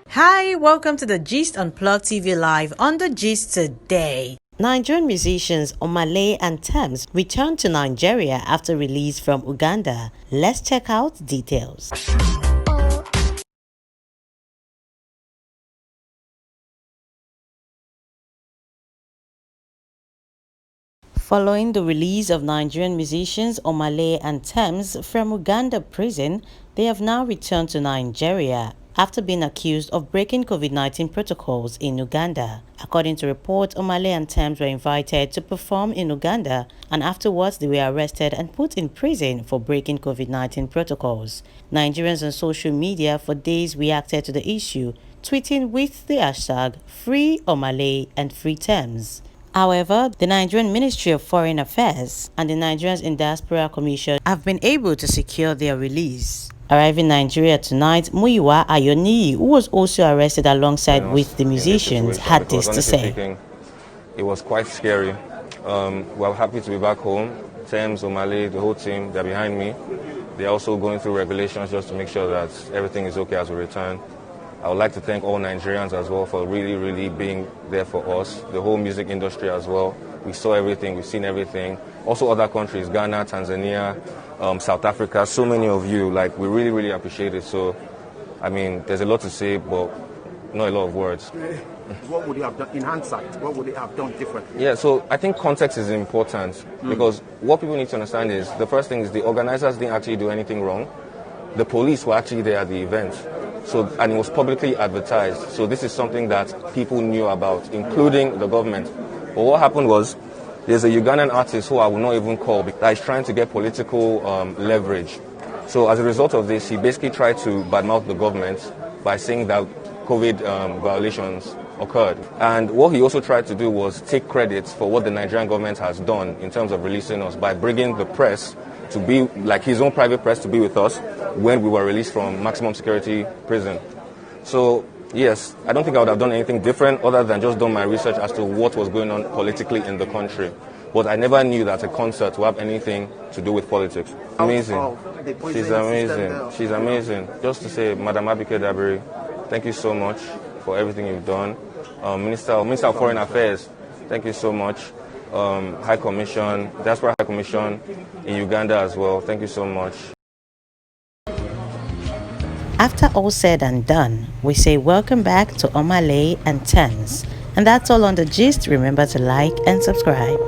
Hi, welcome to the Gist Unplugged TV Live on the Gist today. Nigerian musicians Omah and Tems returned to Nigeria after release from Uganda. Let's check out details. Following the release of Nigerian musicians Omah and Tems from Uganda prison, they have now returned to Nigeria after being accused of breaking COVID-19 protocols in Uganda. According to reports, Omah and Tems were invited to perform in Uganda, and afterwards they were arrested and put in prison for breaking COVID-19 protocols. Nigerians on social media for days reacted to the issue, tweeting with the hashtag Free Omah and Free Tems. However, the Nigerian Ministry of Foreign Affairs and the Nigerians in Diaspora Commission have been able to secure their release. Arriving in Nigeria tonight, Muyiwa Ayoniyi, who was also arrested alongside with the musicians, had this to say. Speaking, it was quite scary. We're happy to be back home. Tems, Omah, the whole team, they're behind me. They're also going through regulations just to make sure that everything is okay as we return. I would like to thank all Nigerians as well for really being there for us, the whole music industry as well. We saw everything, we've seen everything. Also other countries, Ghana, Tanzania, South Africa, so many of you, like, we really appreciate it. So, I mean, there's a lot to say, but not a lot of words. What would you have done in hindsight? What would you have done differently? Yeah, so I think context is important because what people need to understand is, the first thing is the organizers didn't actually do anything wrong. The police were actually there at the event. So, and it was publicly advertised. So this is something that people knew about, including the government. But what happened was, there's a Ugandan artist who I will not even call that is trying to get political leverage. So as a result of this, he basically tried to badmouth the government by saying that COVID violations occurred. And what he also tried to do was take credit for what the Nigerian government has done in terms of releasing us by bringing the press to be, like his own private press, to be with us when we were released from maximum security prison. So yes, I don't think I would have done anything different other than just done my research as to what was going on politically in the country. But I never knew that a concert would have anything to do with politics. Amazing. She's amazing. She's amazing. Just to say, Madam Abike Dabiri, thank you so much for everything you've done. Minister of Foreign Affairs, thank you so much. High Commission, Diaspora High Commission in Uganda as well, thank you so much. After all said and done, we say welcome back to Omah and Tems. And that's all on the Gist. Remember to like and subscribe.